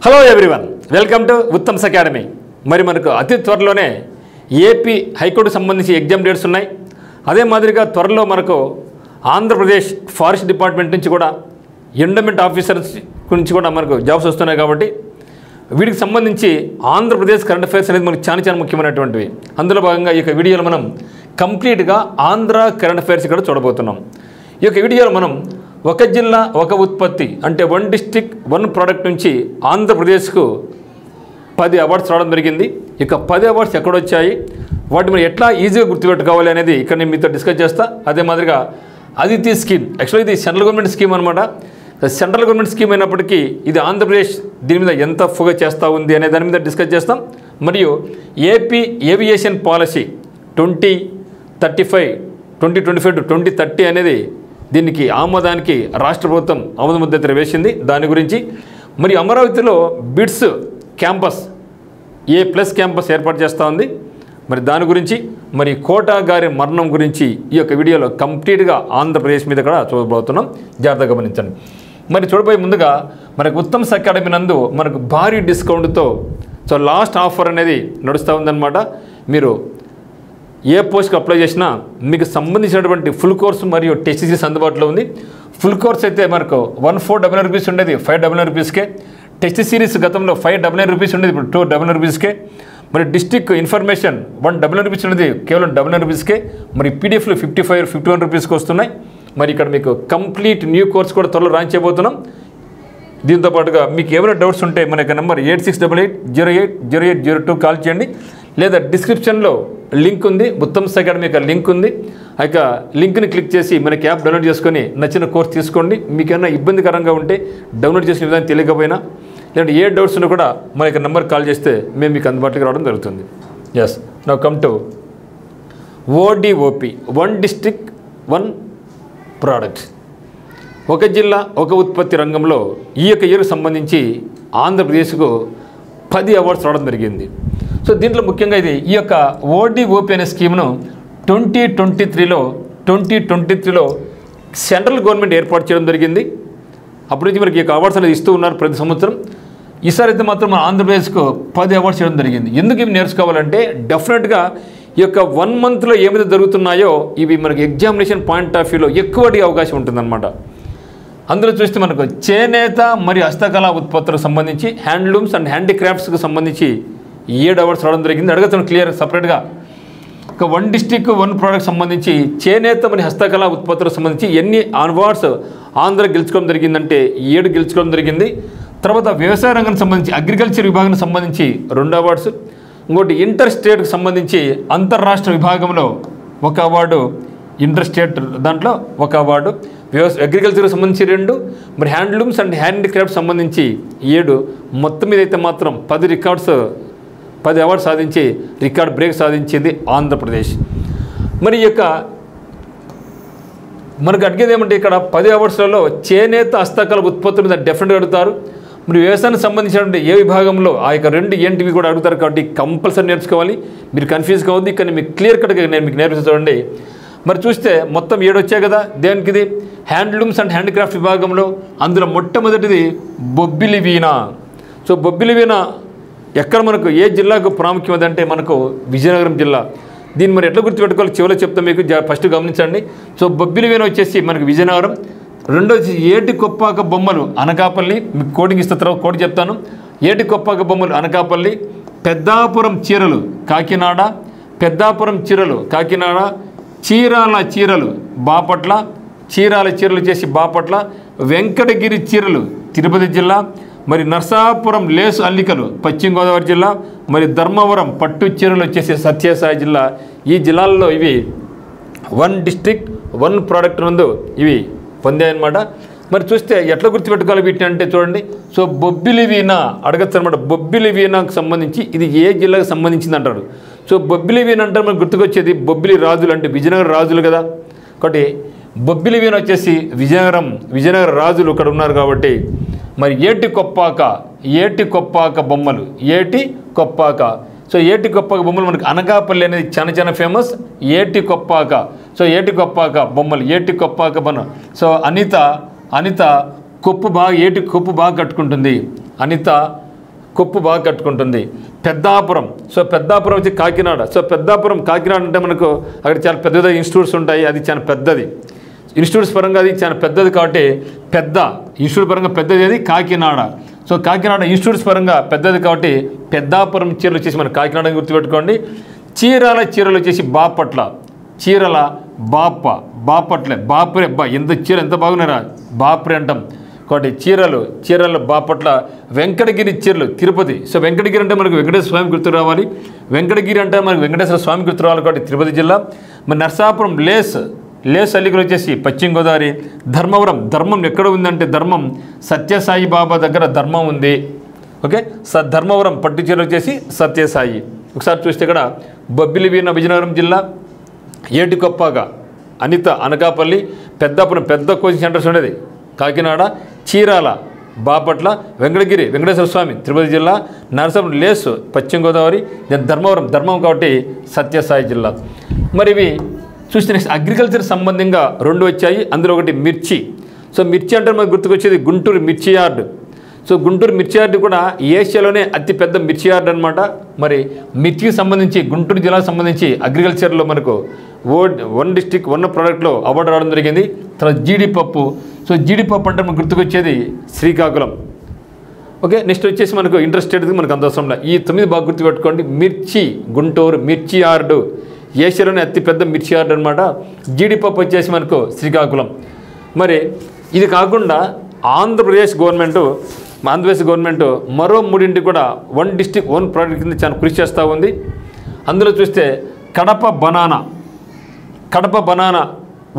Hello everyone, welcome to Uttam's academy. మరి మనకు అతి త్వరలోనే ఏపీ హైకోర్టుకు సంబంధించి ఎగ్జామ్ డేట్స్ ఉన్నాయి. అదే మాదిరిగా త్వరలో మనకు ఆంధ్రప్రదేశ్ ఫారెస్ట్ డిపార్ట్మెంట్ నుంచి కూడా ఎండోమెంట్ ఆఫీసర్స్ గురించి కూడా మనకు జాబ్స్ వస్తున్నాయి. కాబట్టి వీటికి సంబంధించి ఆంధ్రప్రదేశ్ కరెంట్ అఫైర్స్ అనేది మనకు చాలా ముఖ్యమైనటువంటివి. అందులో భాగంగా ఈ యొక్క వీడియోలో మనం కంప్లీట్గా ఆంధ్ర కరెంట్ అఫైర్స్ ఇక్కడ చూడబోతున్నాం. ఈ యొక్క వీడియోలో మనం ఒక జిల్లా ఒక ఉత్పత్తి అంటే 1 డిస్ట్రిక్ట్ 1 ప్రోడక్ట్ నుంచి ఆంధ్రప్రదేశ్కు 10 అవార్డ్స్ రావడం జరిగింది. ఇక 10 అవార్డ్స్ ఎక్కడొచ్చాయి, వాటిని మనం ఎట్లా ఈజీగా గుర్తుపెట్టుకోవాలి అనేది ఇక్కడ నేను మీతో డిస్కస్ చేస్తా. అదే మాదిరిగా అదితి స్కీమ్, యాక్చువల్లీ ఇది సెంట్రల్ గవర్నమెంట్ స్కీమ్ అనమాట. సెంట్రల్ గవర్నమెంట్ స్కీమ్ అయినప్పటికీ ఇది ఆంధ్రప్రదేశ్ దీని మీద ఎంత ఫోకస్ చేస్తూ ఉంది అనే దాని మీద డిస్కస్ చేస్తాం. మరియు ఏపీ ఏవియేషన్ పాలసీ 2035 to 2030 అనేది దీనికి ఆమోదానికి రాష్ట్ర ప్రభుత్వం ఆమోద ముద్ర వేసింది. దాని గురించి మరి అమరావతిలో బిట్స్ క్యాంపస్ A+ క్యాంపస్ ఏర్పాటు చేస్తూ ఉంది. మరి దాని గురించి మరి కోటా గారి మరణం గురించి ఈ యొక్క వీడియోలో కంప్లీట్గా ఆంధ్రప్రదేశ్ మీద కూడా చూడబోతున్నాం. జాగ్రత్తగా గమనించండి. మరి చూడబోయే ముందుగా మనకు ఉత్తమ్స్ అకాడమీ నందు మనకు భారీ డిస్కౌంట్తో లాస్ట్ ఆఫర్ అనేది నడుస్తూ ఉందన్నమాట. మీరు ఏ పోస్ట్కి అప్లై చేసినా మీకు సంబంధించినటువంటి ఫుల్ కోర్సు మరియు టెస్ట్ సిరీస్ అందుబాటులో ఉంది. ఫుల్ కోర్స్ అయితే మనకు 1499 రూపీస్ ఉండేది 599 రూపీస్కే. టెస్ట్ సిరీస్ గతంలో 599 రూపీస్ ఉండేది ఇప్పుడు 299 రూపీస్కే. మరి డిస్ట్రిక్ట్ ఇన్ఫర్మేషన్ 199 రూపీస్ ఉండేది కేవలం 99 రూపీస్కే. మరి పీడిఎఫ్లు 51 రూపీస్కి వస్తున్నాయి. మరి ఇక్కడ మీకు కంప్లీట్ న్యూ కోర్స్ కూడా త్వరలో లాంచ్ చేయబోతున్నాం. దీంతో పాటుగా మీకు ఏమైనా డౌట్స్ ఉంటే మన యొక్క నెంబర్ 8688080802 కాల్ చేయండి. లేదా డిస్క్రిప్షన్లో లింక్ ఉంది, ఉత్తమ్స్ అకాడమీ యొక్క లింక్ ఉంది. ఆ యొక్క లింక్ని క్లిక్ చేసి మనకి యాప్ డౌన్లోడ్ చేసుకొని నచ్చిన కోర్స్ తీసుకోండి. మీకు ఏమైనా ఇబ్బందికరంగా ఉంటే డౌన్లోడ్ చేసిన విధానం తెలియకపోయినా లేదంటే ఏ డౌట్స్ ఉన్నా కూడా మన యొక్క నెంబర్ కాల్ చేస్తే మేము మీకు అందుబాటులోకి రావడం జరుగుతుంది. Yes, now come to ODOP 1 district 1 product. ఒక జిల్లా ఒక ఉత్పత్తి రంగంలో ఈ యొక్క ఇయర్కు సంబంధించి ఆంధ్రప్రదేశ్కు 10 అవార్డ్స్ రావడం జరిగింది. సో దీంట్లో ముఖ్యంగా ఇది ఈ యొక్క ODOP అనే స్కీమ్ను 2023లో సెంట్రల్ గవర్నమెంట్ ఏర్పాటు చేయడం జరిగింది. అప్పటి నుంచి మనకి ఈ యొక్క అవార్డ్స్ అనేది ఇస్తూ ఉన్నారు ప్రతి సంవత్సరం. ఈసారి అయితే మాత్రం మన ఆంధ్రప్రదేశ్కు 10 అవార్డ్స్ చేయడం జరిగింది. ఎందుకు ఇవి నేర్చుకోవాలంటే డెఫినెట్గా ఈ యొక్క 1 మంత్లో ఏమైతే జరుగుతున్నాయో ఇవి మనకి ఎగ్జామినేషన్ పాయింట్ ఆఫ్ వ్యూలో ఎక్కువ అడిగే అవకాశం ఉంటుందన్నమాట. అందులో చూస్తే మనకు చేనేత మరియు హస్తకళా ఉత్పత్తులకు సంబంధించి హ్యాండ్లూమ్స్ అండ్ హ్యాండీక్రాఫ్ట్స్కి సంబంధించి 7 అవార్డ్స్ రావడం జరిగింది. అడుగుతాను క్లియర్ సపరేట్గా. ఒక 1 డిస్ట్రిక్ట్ 1 ప్రోడక్ట్ సంబంధించి చేనేత మరియు హస్తకళా ఉత్పత్తులకు సంబంధించి ఎన్ని అవార్డ్స్ ఆంధ్ర గెలుచుకోవడం జరిగిందంటే 7 గెలుచుకోవడం జరిగింది. తర్వాత వ్యవసాయ రంగానికి సంబంధించి అగ్రికల్చర్ విభాగానికి సంబంధించి 2 అవార్డ్స్. ఇంకోటి ఇంటర్ స్టేట్కి సంబంధించి అంతర్రాష్ట్ర విభాగంలో 1 అవార్డు, ఇంటర్ స్టేట్ దాంట్లో 1 అవార్డు, అగ్రికల్చర్కి సంబంధించి 2, మరి హ్యాండ్లూమ్స్ అండ్ హ్యాండీక్రాఫ్ట్ సంబంధించి 7. మొత్తం మీద అయితే మాత్రం 10 అవార్డు సాధించి రికార్డ్ బ్రేక్ సాధించింది ఆంధ్రప్రదేశ్. మరి ఈ యొక్క మనకు అడిగేది ఏమంటే ఇక్కడ 10 అవార్డ్స్లలో చేనేత హస్తకళ ఉత్పత్తుల మీద డెఫినెట్గా అడుగుతారు. మరి వ్యవసాయానికి సంబంధించినటువంటి ఏ విభాగంలో ఆ యొక్క 2 ఏంటివి కూడా అడుగుతారు. కాబట్టి కంపల్సరీ నేర్చుకోవాలి. మీరు కన్ఫ్యూజ్ కావద్దు. కానీ మీకు క్లియర్ కట్గా నేను మీకు నేర్పిస్తాను చూడండి. మరి చూస్తే మొత్తం 7 వచ్చాయి కదా. దేనికి ఇది? హ్యాండ్లూమ్స్ అండ్ హ్యాండీక్రాఫ్ట్ విభాగంలో అందులో మొట్టమొదటిది బొబ్బిలి వీణ. సో బొబ్బిలి వీణ ఎక్కడ మనకు ఏ జిల్లాకు ప్రాముఖ్యత అంటే మనకు విజయనగరం జిల్లా. దీన్ని మరి ఎట్లా గుర్తుపెట్టుకోవాలి చివరిలో చెప్తాం మీకు, ఫస్ట్ గమనించండి. సో బొబ్బిలి వీణ వచ్చేసి మనకు విజయనగరం. రెండోది ఏటి కొప్పాక బొమ్మలు అనకాపల్లి. మీకు కోడింగ్ ఇస్తే తర్వాత కోడ్ చెప్తాను. ఏటి కొప్పాక బొమ్మలు అనకాపల్లి. పెద్దాపురం చీరలు కాకినాడ. పెద్దాపురం చీరలు కాకినాడ. చీరాల చీరలు బాపట్ల. చీరాల చీరలు చేసి బాపట్ల. వెంకటగిరి చీరలు తిరుపతి జిల్లా. మరి నర్సాపురం లేసు అల్లికలు పశ్చిమ గోదావరి జిల్లా. మరి ధర్మవరం పట్టు చీరలు వచ్చేసి సత్యసాయి జిల్లా. ఈ జిల్లాల్లో ఇవి 1 డిస్ట్రిక్ట్ 1 ప్రోడక్ట్ నందు ఇవి పొందాయన్నమాట. మరి చూస్తే ఎట్లా గుర్తుపెట్టుకోవాలి వీటిని అంటే చూడండి. సో బొబ్బిలి వీణ అడగచ్చు అనమాట. బొబ్బిలి వీణకు సంబంధించి ఇది ఏ జిల్లాకు సంబంధించింది అంటారు. సో బొబ్బిలి వీణ అంటే మనకు గుర్తుకొచ్చేది బొబ్బిలి రాజులు అంటే విజయనగర రాజులు కదా. కాబట్టి బొబ్బిలి వీణ వచ్చేసి విజయనగర రాజులు ఇక్కడ ఉన్నారు. కాబట్టి మరి ఏటి కొప్పాక బొమ్మలు. ఏటి కొప్పాక. సో ఏటి కొప్పాక బొమ్మలు మనకు అనకాపల్లి అనేది చాలా ఫేమస్. ఏటి కొప్పాక. సో ఏటి కొప్పాక బొమ్మలు. ఏటి కొప్పాక బొమ్మ. సో అనిత కొప్పు బాగా ఏటి కొప్పు బాగా కట్టుకుంటుంది. అనిత కొప్పు బాగా కట్టుకుంటుంది. పెద్దాపురం, సో పెద్దాపురం వచ్చి కాకినాడ. సో పెద్దాపురం కాకినాడ అంటే మనకు అక్కడ చాలా పెద్ద ఇన్స్టిట్యూట్స్ ఉంటాయి, అది చాలా పెద్దది. ఇన్స్టిట్యూట్స్ పరంగా అది చాలా పెద్దది కాబట్టి పెద్ద ఇన్స్టిట్యూట్ పరంగా పెద్దది అది కాకినాడ. సో కాకినాడ ఇన్స్టిట్యూట్స్ పరంగా పెద్దది కాబట్టి పెద్దాపురం చీరలు వచ్చేసి మన కాకినాడ గుర్తుపెట్టుకోండి. చీరలు వచ్చేసి బాపట్ల. చీరల బాపట్లే బాపురే అబ్బా ఎంత చీర ఎంత బాగున్నారా బాపురే అంటాం కాబట్టి చీరల బాపట్ల. వెంకటగిరి చీరలు తిరుపతి. సో వెంకటగిరి అంటే మనకు వెంకటేశ్వర స్వామి గుర్తు రావాలి. వెంకటగిరి అంటే మనకు వెంకటేశ్వర స్వామి గుర్తు రావాలి కాబట్టి తిరుపతి జిల్లా. మరి నర్సాపురం లేస్ అల్లికలు వచ్చేసి పశ్చిమ గోదావరి. ధర్మం ఎక్కడ ఉందంటే ధర్మం సత్యసాయి బాబా దగ్గర ధర్మం ఉంది. ఓకే, ధర్మవరం పట్టు చీరలు వచ్చేసి సత్యసాయి. ఒకసారి చూస్తే ఇక్కడ బొబ్బిలివీణ విజయనగరం జిల్లా. ఏటికొప్పగా అనిత అనకాపల్లి. పెద్దాపురం పెద్ద కోచింగ్ సెంటర్స్ ఉండేది కాకినాడ. చీరాల బాపట్ల. వెంకటగిరి వెంకటేశ్వర స్వామి తిరుపతి జిల్లా. నరసాపురం లేస్ పశ్చిమ గోదావరి. ధర్మం కాబట్టి సత్యసాయి జిల్లా. మరి ఇవి చూస్తే నెక్స్ట్ అగ్రికల్చర్ సంబంధంగా 2 వచ్చాయి, అందులో ఒకటి మిర్చి. సో మిర్చి అంటే మనకు గుర్తుకొచ్చేది గుంటూరు మిర్చి యార్డ్. సో గుంటూరు మిర్చి యార్డ్ కూడా ఏషియాలోనే అతిపెద్ద మిర్చి యార్డ్ అనమాట. మరి మిర్చికి సంబంధించి గుంటూరు జిల్లాకు సంబంధించి అగ్రికల్చర్లో మనకు వన్ డిస్ట్రిక్ట్ 1 ప్రోడక్ట్లో అవార్డు రావడం జరిగింది. తర్వాత జీడిపప్పు. సో జీడిపప్పు అంటే మనకు గుర్తుకొచ్చేది శ్రీకాకుళం. ఓకే, నెక్స్ట్ వచ్చేసి మనకు ఇంట్రెస్టెడ్ మనకు అంత అవసరం లేదు. ఈ 9 బాగా గుర్తుపెట్టుకోండి. మిర్చి గుంటూరు మిర్చి యార్డు ఏషియాలోనే అతిపెద్ద మిర్చి యార్డ్ అనమాట. జీడిపప్పు వచ్చేసి మనకు శ్రీకాకుళం. మరి ఇది కాకుండా ఆంధ్రప్రదేశ్ గవర్నమెంట్ మరో 3 కూడా 1 డిస్ట్రిక్ట్ 1 ప్రోడక్ట్ కింద చాలా కృషి చేస్తూ ఉంది. అందులో చూస్తే కడప బనానా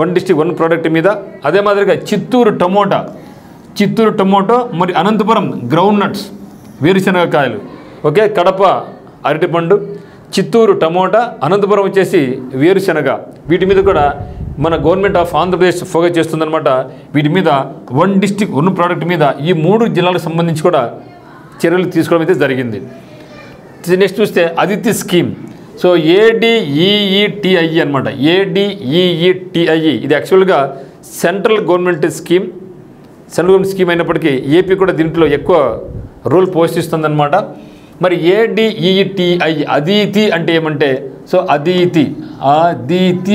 1 డిస్ట్రిక్ట్ 1 ప్రోడక్ట్ మీద. అదే మాదిరిగా చిత్తూరు టొమాటో మరి అనంతపురం గ్రౌండ్ నట్స్ వేరుశనగకాయలు. ఓకే, కడప అరటిపండు, చిత్తూరు టమోటా, అనంతపురం వచ్చేసి వేరుశనగ. వీటి మీద కూడా మన గవర్నమెంట్ ఆఫ్ ఆంధ్రప్రదేశ్ ఫోకస్ చేస్తుందన్నమాట. వీటి మీద 1 డిస్ట్రిక్ట్ 1 ప్రోడక్ట్ మీద ఈ 3 జిల్లాలకు సంబంధించి కూడా చర్యలు తీసుకోవడం అయితే జరిగింది. నెక్స్ట్ చూస్తే అదితి స్కీమ్. సో ADEETIE అనమాట. ADEETIE ఇది యాక్చువల్గా సెంట్రల్ గవర్నమెంట్ స్కీమ్ అయినప్పటికీ ఏపీ కూడా దీంట్లో ఎక్కువ రోల్ పోషిస్తుందన్నమాట. మరి ADEETIE అదితి అంటే ఏమంటే, సో అదితి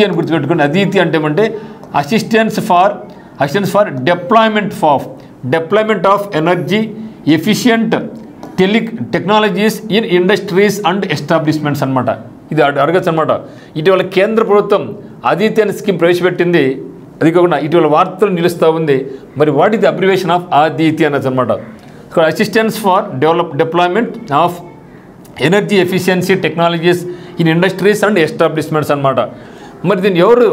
అని గుర్తుపెట్టుకోండి. అదితి అంటే ఏమంటే assistance for deployment of energy efficient technologies in industries and establishments అనమాట. ఇది అడగచ్చు అనమాట. ఇటీవల కేంద్ర ప్రభుత్వం అదితి అనే స్కీమ్ ప్రవేశపెట్టింది. అది కాకుండా ఇటీవల వార్తలు నిలుస్తూ ఉంది. మరి what is the abbreviation of ADITI అనొచ్చు అనమాట. ఇక్కడ assistance for deployment of energy efficiency technologies in industries and establishments అనమాట. మరి దీన్ని ఎవరు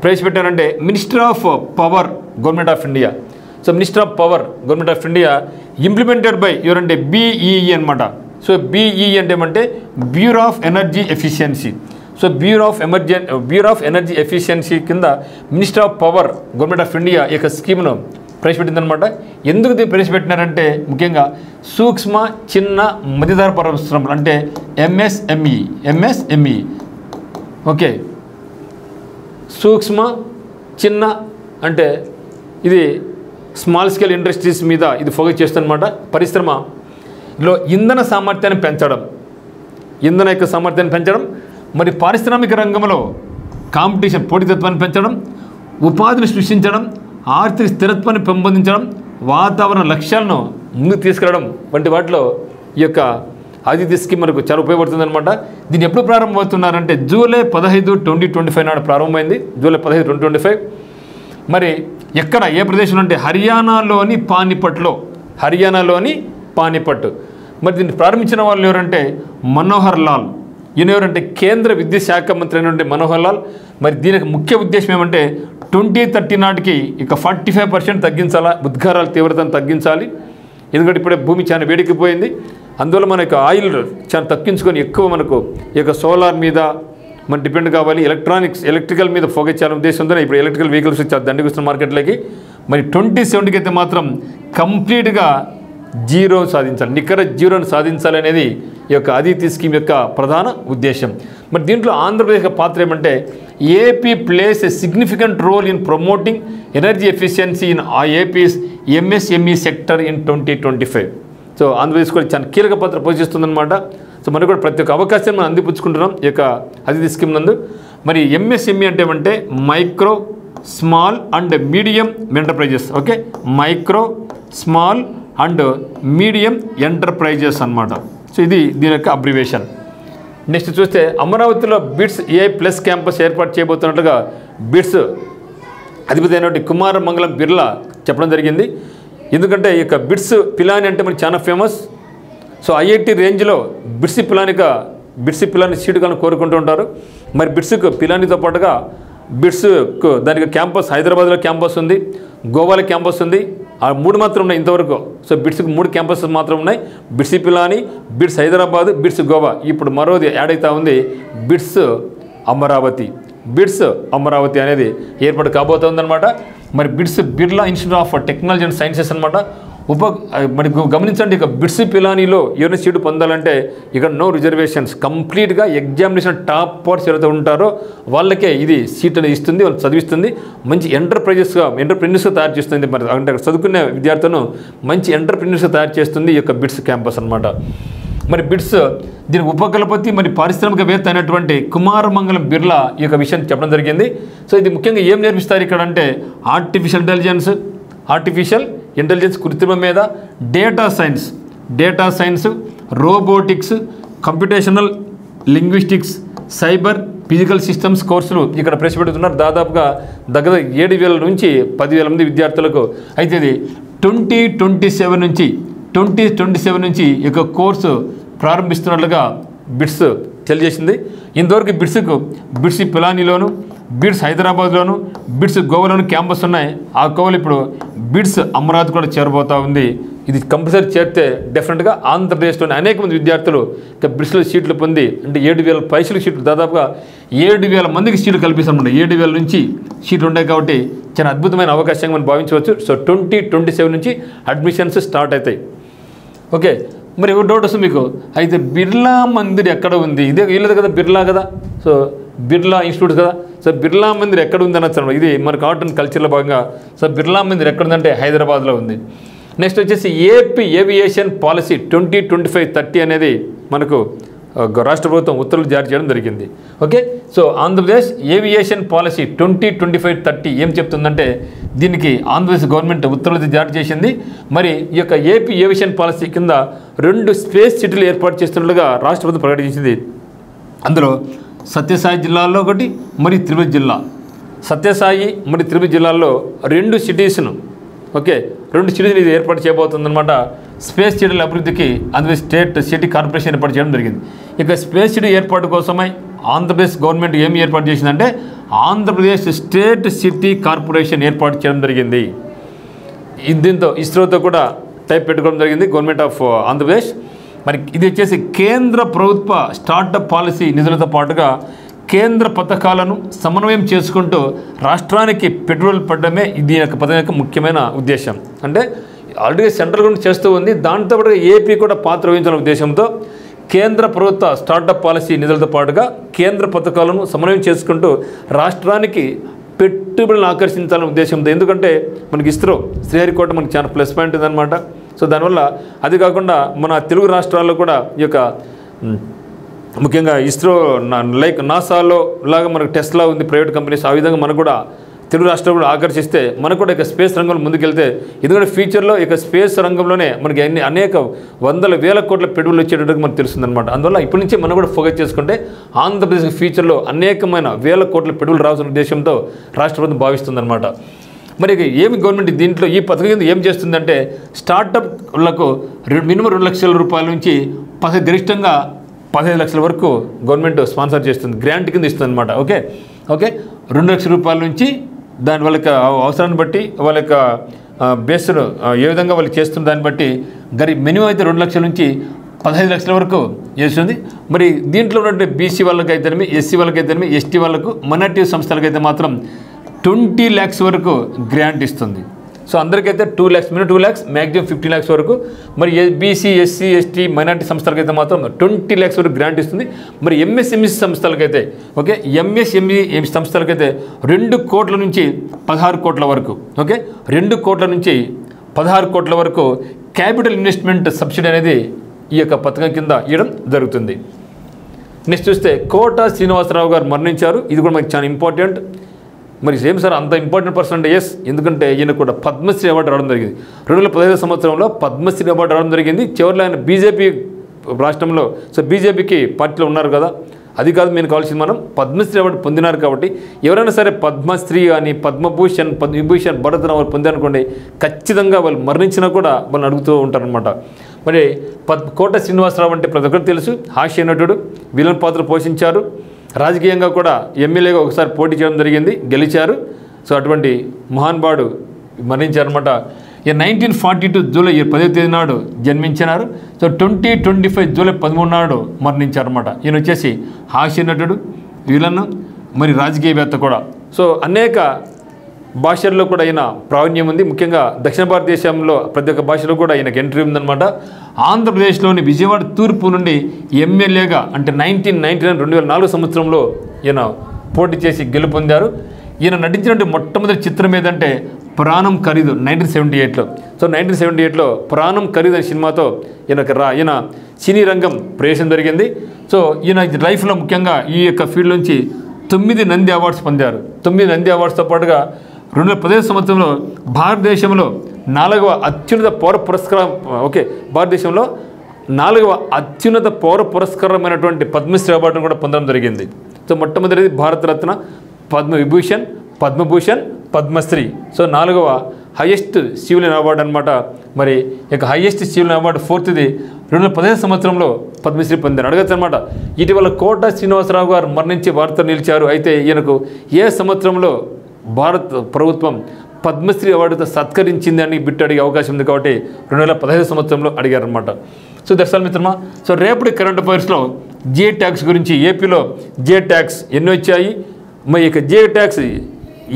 ప్రవేశపెట్టారంటే minister of power government of India. So minister of power government of India implemented by ఎవరంటే BEE అనమాట. సో BEE అంటే ఏమంటే bureau of energy efficiency. So bureau of energy efficiency కింద minister of power government of India ఈ యొక్క స్కీమ్ను ప్రవేశపెట్టిందనమాట. ఎందుకు దీన్ని ప్రవేశపెట్టినారంటే ముఖ్యంగా సూక్ష్మ చిన్న మధ్యతర పరిశ్రమలు అంటే MSME. ఓకే, సూక్ష్మ చిన్న అంటే ఇది స్మాల్ స్కేల్ ఇండస్ట్రీస్ మీద ఇది ఫోకస్ చేస్తుందన్నమాట. పరిశ్రమలో ఇంధన సామర్థ్యాన్ని పెంచడం, మరి పారిశ్రామిక రంగంలో పోటీతత్వాన్ని పెంచడం, ఉపాధిని సృష్టించడం, ఆర్థిక స్థిరత్వాన్ని పెంపొందించడం, వాతావరణ లక్ష్యాలను ముందుకు తీసుకెళ్లడం వంటి వాటిలో ఈ యొక్క అదితి స్కీమ్ మనకు చాలా ఉపయోగపడుతుంది అనమాట. దీన్ని ఎప్పుడు ప్రారంభమవుతున్నారంటే జూలై 15, 2025 నాడు ప్రారంభమైంది. జూలై 15, 2025. మరి ఎక్కడ ఏ ప్రదేశంలో అంటే హర్యానాలోని పానిపట్. మరి దీన్ని ప్రారంభించిన వాళ్ళు ఎవరంటే మనోహర్ లాల్. ఈయన ఎవరంటే కేంద్ర విద్యుత్ శాఖ మంత్రి అయినటువంటి మనోహర్ లాల్. మరి దీనికి ముఖ్య ఉద్దేశం ఏమంటే 2030 నాటికి ఇక 45% తగ్గించాలా, ఉద్గారాల తీవ్రతను తగ్గించాలి. ఎందుకంటే ఇప్పుడే భూమి చాలా వేడికిపోయింది. అందువల్ల మనకు ఆయిల్ చాలా తగ్గించుకొని ఎక్కువ మనకు ఈ యొక్క సోలార్ మీద మనం డిపెండ్ కావాలి. ఎలక్ట్రికల్ మీద ఫోకస్ చేయాలనే ఉద్దేశంతోనే ఇప్పుడు ఎలక్ట్రికల్ వెహికల్స్ చాలా దండికొస్తున్న మార్కెట్లోకి. మరి 2070కి అయితే మాత్రం కంప్లీట్గా జీరో సాధించాలి, నికర జీరోని సాధించాలి అనేది ఈ యొక్క అదితి స్కీమ్ యొక్క ప్రధాన ఉద్దేశం. మరి దీంట్లో ఆంధ్రప్రదేశ్ పాత్ర ఏమంటే AP places a significant role in promoting energy efficiency in AP's MSME sector in 2025. So Andhra Pradesh కూడా చాలా కీలక పాత్ర పోషిస్తుందన్నమాట. సో మనకు కూడా ప్రతి ఒక్క అవకాశాన్ని మనం అందిపుచ్చుకుంటున్నాం ఈ యొక్క అతిథి స్కీమ్ నందు. మరి ఎంఎస్ఎంఈ అంటే micro small and medium enterprises. Okay, micro small and medium enterprises అన్నమాట. సో ఇది దీని యొక్క అబ్రివేషన్. నెక్స్ట్ చూస్తే అమరావతిలో బిట్స్ ఏఐ ప్లస్ క్యాంపస్ ఏర్పాటు చేయబోతున్నట్లుగా బిట్స్ అధిపతి అయినటువంటి కుమార మంగళం బిర్లా చెప్పడం జరిగింది. ఎందుకంటే ఈ యొక్క బిట్స్ పిలాని అంటే మనకి చాలా ఫేమస్. సో ఐఐటి రేంజ్లో బిట్స్ పిలాని సీటు కానీ కోరుకుంటూ ఉంటారు. మరి బిట్స్కు పిలానితో పాటుగా బిట్స్కు దానికి క్యాంపస్ హైదరాబాద్లో క్యాంపస్ ఉంది, గోవాలో క్యాంపస్ ఉంది. ఆ 3 మాత్రం ఉన్నాయి ఇంతవరకు. సో బిట్స్కి 3 క్యాంపసెస్ మాత్రం ఉన్నాయి. Bits Pilani, bits Hyderabad, bits Goa. ఇప్పుడు మరోది యాడ్ అవుతా ఉంది, బిట్స్ అమరావతి. బిట్స్ అమరావతి అనేది ఏర్పాటు కాబోతుందన్నమాట. మరి bits Birla institute of technology and sciences అనమాట. మరి గమనించండి, ఇక బిట్స్ పిలానీలో ఎవరైనా సీటు పొందాలంటే ఇక్కడ నో రిజర్వేషన్స్, కంప్లీట్గా ఎగ్జామినేషన్ టాప్ పార్ట్స్ ఎవరైతే ఉంటారో వాళ్ళకే ఇది సీట్ అనేది ఇస్తుంది, వాళ్ళు చదివిస్తుంది. మంచి ఎంటర్ప్రెన్యూర్స్గా తయారు చేస్తుంది. మరి అంటే చదువుకునే విద్యార్థులను మంచి ఎంటర్ప్రెన్యూర్స్గా తయారు చేస్తుంది ఈ యొక్క బిట్స్ క్యాంపస్ అనమాట. మరి బిట్స్ దీని ఉపకులపతి మరి పారిశ్రామికవేత్త అయినటువంటి కుమారమంగళం బిర్లా ఈ యొక్క విషయాన్ని చెప్పడం జరిగింది. సో ఇది ముఖ్యంగా ఏం నేర్పిస్తారు ఇక్కడ అంటే ఆర్టిఫిషియల్ ఇంటెలిజెన్స్ కృత్రిమ మీద, data science, robotics, computational linguistics, cyber physical systems కోర్సులు ఇక్కడ ప్రవేశపెడుతున్నారు. దాదాపుగా దగ్గర 7,000 నుంచి 10,000 మంది విద్యార్థులకు. అయితే ఇది 2027 నుంచి ఈ యొక్క కోర్సు ప్రారంభిస్తున్నట్లుగా బిట్స్ తెలియజేసింది. ఇంతవరకు బిట్స్ పిలానీలోను, బిట్స్ హైదరాబాద్లోను, బిట్స్ గోవాలోను క్యాంపస్ ఉన్నాయి. ఆ కోవలు ఇప్పుడు బిట్స్ అమరావతి కూడా చేరబోతూ ఉంది. ఇది కంపల్సరీ చేరితే డెఫినెట్గా ఆంధ్రప్రదేశ్లోని అనేక మంది విద్యార్థులు ఇక బిట్స్లో సీట్లు పొంది అంటే 7,000 పైసలు సీట్లు, దాదాపుగా 7,000 మందికి సీట్లు కల్పిస్తామన్నమాట. 7,000 నుంచి సీట్లు ఉన్నాయి కాబట్టి చాలా అద్భుతమైన అవకాశంగా మనం భావించవచ్చు. సో 2027 నుంచి అడ్మిషన్స్ స్టార్ట్ అవుతాయి. ఓకే, మరి డౌట్ వస్తుంది మీకు, అయితే బిర్లా మందిర్ ఎక్కడ ఉంది? ఇదే వీళ్ళది కదా, బిర్లా కదా, సో బిర్లా ఇన్స్టిట్యూట్ కదా. సో బిర్లా మందిర్ ఎక్కడ ఉంది అనొచ్చు. ఇది మనకు ఆర్ట్ అండ్ కల్చర్లో భాగంగా. సో బిర్లా మందిర్ ఎక్కడ ఉందంటే హైదరాబాద్లో ఉంది. నెక్స్ట్ వచ్చేసి ఏపీ ఏవియేషన్ పాలసీ 2025-30 అనేది మనకు రాష్ట్ర ప్రభుత్వం ఉత్తర్వులు జారీ చేయడం జరిగింది. Okay, so Andhra Pradesh aviation policy 2025-30 ఏం చెప్తుందంటే దీనికి ఆంధ్రప్రదేశ్ గవర్నమెంట్ ఉత్తర్వులు జారీ చేసింది. మరి ఈ యొక్క ఏపీ ఏవియేషన్ పాలసీ కింద 2 స్పేస్ సిటీలు ఏర్పాటు చేస్తున్నట్లుగా రాష్ట్ర ప్రభుత్వం ప్రకటించింది. అందులో సత్యసాయి జిల్లాలో ఒకటి, మరి తిరుపతి జిల్లా. సత్యసాయి మరి తిరుపతి జిల్లాల్లో 2 సిటీస్ను, ఓకే 2 సిటీస్ని ఇది ఏర్పాటు చేయబోతుందన్నమాట. స్పేస్ సిటీల అభివృద్ధికి ఆంధ్రప్రదేశ్ స్టేట్ సిటీ కార్పొరేషన్ ఏర్పాటు చేయడం జరిగింది. ఇక స్పేస్ సిటీ ఏర్పాటు కోసమై ఆంధ్రప్రదేశ్ గవర్నమెంట్ ఏమి ఏర్పాటు చేసిందంటే ఆంధ్రప్రదేశ్ స్టేట్ సిటీ కార్పొరేషన్ ఏర్పాటు చేయడం జరిగింది. దీంతో ఇస్రోతో కూడా టైప్ పెట్టుకోవడం జరిగింది గవర్నమెంట్ ఆఫ్ ఆంధ్రప్రదేశ్. మరి ఇది వచ్చేసి కేంద్ర ప్రభుత్వ స్టార్టప్ పాలసీ నిధులతో పాటుగా కేంద్ర పథకాలను సమన్వయం చేసుకుంటూ రాష్ట్రానికి పెట్టుబడులు పడడమే ఇది యొక్క పథకం యొక్క ముఖ్యమైన ఉద్దేశం. అంటే ఆల్రెడీ సెంట్రల్ గవర్నమెంట్ చేస్తూ ఉంది, దాంతో పాటుగా ఏపీ కూడా పాత్ర వహించాలనే ఉద్దేశంతో కేంద్ర ప్రభుత్వ స్టార్టప్ పాలసీ నిధులతో పాటుగా కేంద్ర పథకాలను సమన్వయం చేసుకుంటూ రాష్ట్రానికి పెట్టుబడులను ఆకర్షించాలనే ఉద్దేశంతో. ఎందుకంటే మనకి ఇస్రో శ్రీహరికోట మనకి చాలా ప్లస్ పాయింట్ ఉందన్నమాట. సో దానివల్ల అది కాకుండా మన తెలుగు రాష్ట్రాల్లో కూడా ఈ యొక్క ముఖ్యంగా ఇస్రో లైక్ నాసాలో లాగా మనకు టెస్లా ఉంది ప్రైవేట్ కంపెనీస్, ఆ విధంగా మనకు కూడా తెలుగు రాష్ట్రాలు కూడా ఆకర్షిస్తే మనకు కూడా ఇక స్పేస్ రంగంలో ముందుకెళ్తే, ఎందుకంటే ఫ్యూచర్లో ఇక స్పేస్ రంగంలోనే మనకి అనేక వందల వేల కోట్ల పెట్టుబడులు వచ్చేటట్టుగా మనకు తెలుస్తుందన్నమాట. అందువల్ల ఇప్పటి నుంచి మనం కూడా ఫోకస్ చేసుకుంటే ఆంధ్రప్రదేశ్ ఫ్యూచర్లో అనేకమైన వేల కోట్ల పెట్టుబడులు రావాల్సిన ఉద్దేశంతో రాష్ట్ర ప్రభుత్వం భావిస్తుందన్నమాట. మరి ఏమి గవర్నమెంట్ దీంట్లో ఈ పథకం కింద ఏం చేస్తుందంటే స్టార్టప్లకు మినిమం 2 లక్షల రూపాయల నుంచి గరిష్టంగా 15 లక్షల వరకు గవర్నమెంట్ స్పాన్సర్ చేస్తుంది, గ్రాంట్ కింద ఇస్తుంది అనమాట. ఓకే 2 లక్షల రూపాయల నుంచి దాని వాళ్ళ అవసరాన్ని బట్టి వాళ్ళ యొక్క బేస్ను ఏ విధంగా వాళ్ళు చేస్తున్న దాన్ని బట్టి మినిమం అయితే 2 లక్షల నుంచి 15 లక్షల వరకు చేస్తుంది. మరి దీంట్లో ఉన్నటువంటి బీసీ వాళ్ళకైతేనేమి, ఎస్సీ వాళ్ళకైతేనేమి, ఎస్టీ వాళ్ళకు, మైనారిటీ సంస్థలకైతే మాత్రం 20 lakhs వరకు గ్రాంట్ ఇస్తుంది. సో అందరికైతే 2 lakhs, minimum 2 lakhs, maximum 50 lakhs వరకు. మరి బీసీ, ఎస్సీ, ఎస్టీ, మైనారిటీ సంస్థలకైతే మాత్రం 20 lakhs వరకు గ్రాంట్ ఇస్తుంది. మరి ఎంఎస్ఎంఈ సంస్థలకైతే ఎంఎస్ఎంఈ సంస్థలకైతే 2 కోట్ల నుంచి 16 కోట్ల వరకు 2 కోట్ల నుంచి 16 కోట్ల వరకు క్యాపిటల్ ఇన్వెస్ట్మెంట్ సబ్సిడీ అనేది ఈ యొక్క పథకం కింద ఇవ్వడం జరుగుతుంది. నెక్స్ట్ చూస్తే కోట శ్రీనివాసరావు గారు మరణించారు. ఇది కూడా మనకి చాలా ఇంపార్టెంట్. మరి సేమ్ సార్ అంత ఇంపార్టెంట్ పర్సన్ అంటే ఎస్, ఎందుకంటే ఈయన కూడా పద్మశ్రీ అవార్డు రావడం జరిగింది. 2015 సంవత్సరంలో పద్మశ్రీ అవార్డు రావడం జరిగింది. చివరిలో ఆయన బీజేపీ రాష్ట్రంలో, సో బీజేపీకి పార్టీలో ఉన్నారు కదా, అది కాదు మేము కావాల్సింది, మనం పద్మశ్రీ అవార్డు పొందినారు కాబట్టి ఎవరైనా సరే పద్మశ్రీ కానీ పద్మభూషణ్ పద్మవిభూషణ్ భారతరత్న అవార్డు పొందారనుకోండి, ఖచ్చితంగా వాళ్ళు మరణించినా కూడా వాళ్ళని అడుగుతూ ఉంటారనమాట. మరి కోట శ్రీనివాసరావు అంటే ప్రతి ఒక్కరికి తెలుసు, హాస్య నటుడు, విలన్ పాత్ర పోషించారు. రాజకీయంగా కూడా ఎమ్మెల్యేగా ఒకసారి పోటీ చేయడం జరిగింది, గెలిచారు. సో అటువంటి మహానుభావుడు మరణించారనమాట. ఈ 1942 జూలై 10వ తేదీ నాడు జన్మించినారు. సో 2025 జూలై 13 నాడు మరణించారన్నమాట. ఈయన వచ్చేసి హాస్య నటుడు, విలన్, మరి రాజకీయవేత్త కూడా. సో అనేక భాషల్లో కూడా ఈయన ప్రావీణ్యం ఉంది. ముఖ్యంగా దక్షిణ భారతదేశంలో ప్రతి ఒక్క భాషలో కూడా ఈయనకు ఎంట్రీ ఉందన్నమాట. ఆంధ్రప్రదేశ్లోని విజయవాడ తూర్పు నుండి ఎమ్మెల్యేగా అంటే 2004 సంవత్సరంలో ఈయన పోటీ చేసి గెలుపొందారు. ఈయన నటించినటువంటి మొట్టమొదటి చిత్రం ఏదంటే ప్రాణం ఖరీదు 1978లో. సో 1978లో ప్రాణం ఖరీదు అనే సినిమాతో ఈయన సినీ రంగం ప్రవేశం జరిగింది. సో ఈయన లైఫ్లో ముఖ్యంగా ఈ యొక్క ఫీల్డ్ నుంచి 9 నంది అవార్డ్స్ పొందారు. 9 నంది అవార్డ్స్తో పాటుగా 2015 సంవత్సరంలో భారతదేశంలో 4వ అత్యున్నత పౌర పురస్కారం, భారతదేశంలో 4వ అత్యున్నత పౌర పురస్కారమైనటువంటి పద్మశ్రీ అవార్డును కూడా పొందడం జరిగింది. సో మొట్టమొదటిది భారతరత్న, పద్మవిభూషణ్, పద్మభూషణ్, పద్మశ్రీ. సో 4వ హైయెస్ట్ సివిలియన్ అవార్డు అనమాట. మరి ఇక హైయెస్ట్ సివిలియన్ అవార్డు 4ది 2015 సంవత్సరంలో పద్మశ్రీ పొందారు. అడగచ్చు అనమాట. ఇటీవల కోట శ్రీనివాసరావు గారు మరణించి వార్త నిలిచారు. అయితే ఈయనకు ఏ సంవత్సరంలో భారత ప్రభుత్వం పద్మశ్రీ అవార్డుతో సత్కరించింది అని బిట్టు అడిగే అవకాశం ఉంది కాబట్టి 2015 సంవత్సరంలో అడిగారనమాట. సో దర్శకులు మిత్రమా, సో రేపటి కరెంట్ అఫైర్స్లో జిఏ ట్యాక్స్ గురించి, ఏపీలో జిఏ ట్యాక్స్ ఎన్ని వచ్చాయి, మరి ఇక జిఏ ట్యాక్స్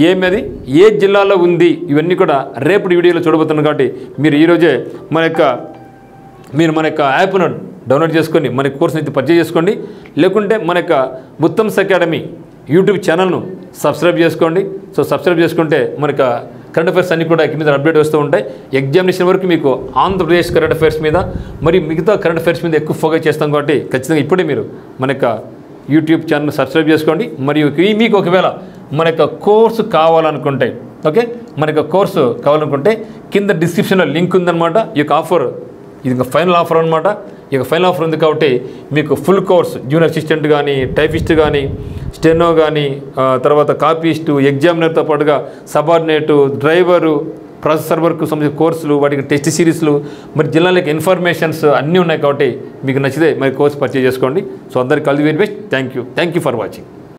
ఏమది, ఏ జిల్లాలో ఉంది, ఇవన్నీ కూడా రేపటి వీడియోలో చూడబోతున్నాం. కాబట్టి మీరు ఈరోజే మన యొక్క యాప్ను డౌన్లోడ్ చేసుకొని మన కోర్సుని అయితే పర్చేజ్ చేసుకోండి. లేకుంటే మన యొక్క ఉత్తమ్స్ అకాడమీ యూట్యూబ్ ఛానల్ను సబ్స్క్రైబ్ చేసుకోండి. సో సబ్స్క్రైబ్ చేసుకుంటే మనకు కరెంట్ అఫైర్స్ అన్నీ కూడా మీద అప్డేట్ వస్తూ ఉంటాయి. ఎగ్జామినేషన్ వరకు మీకు ఆంధ్రప్రదేశ్ కరెంట్ అఫైర్స్ మీద, మరి మిగతా కరెంట్ అఫైర్స్ మీద ఎక్కువ ఫోకస్ చేస్తాం కాబట్టి ఖచ్చితంగా ఇప్పుడే మీరు మన యొక్క యూట్యూబ్ ఛానల్ సబ్స్క్రైబ్ చేసుకోండి. మరియు మీకు ఒకవేళ మన యొక్క కోర్సు కావాలనుకుంటే, మన యొక్క కోర్సు కావాలనుకుంటే కింద డిస్క్రిప్షన్లో లింక్ ఉందన్నమాట. ఈ యొక్క ఆఫర్ ఇది ఇంకా ఫైనల్ ఆఫర్ అనమాట. ఇక ఫైనల్ ఆఫర్ ఉంది కాబట్టి మీకు ఫుల్ కోర్స్, జూనియర్ అసిస్టెంట్ కానీ, టైపిస్ట్ కానీ, స్టెనో కానీ, తర్వాత కాపీస్టు, ఎగ్జామినర్తో పాటుగా సబార్డినేటు, డ్రైవరు, ప్రాసెసర్ వర్క్ సంబంధించిన కోర్సులు, వాటికి టెస్ట్ సిరీస్లు, మరి జిల్లాలకు ఇన్ఫర్మేషన్స్ అన్నీ ఉన్నాయి. కాబట్టి మీకు నచ్చితే మరి కోర్స్ పర్చేజ్ చేసుకోండి. సో అందరికీ all the very best. Thank you for watching.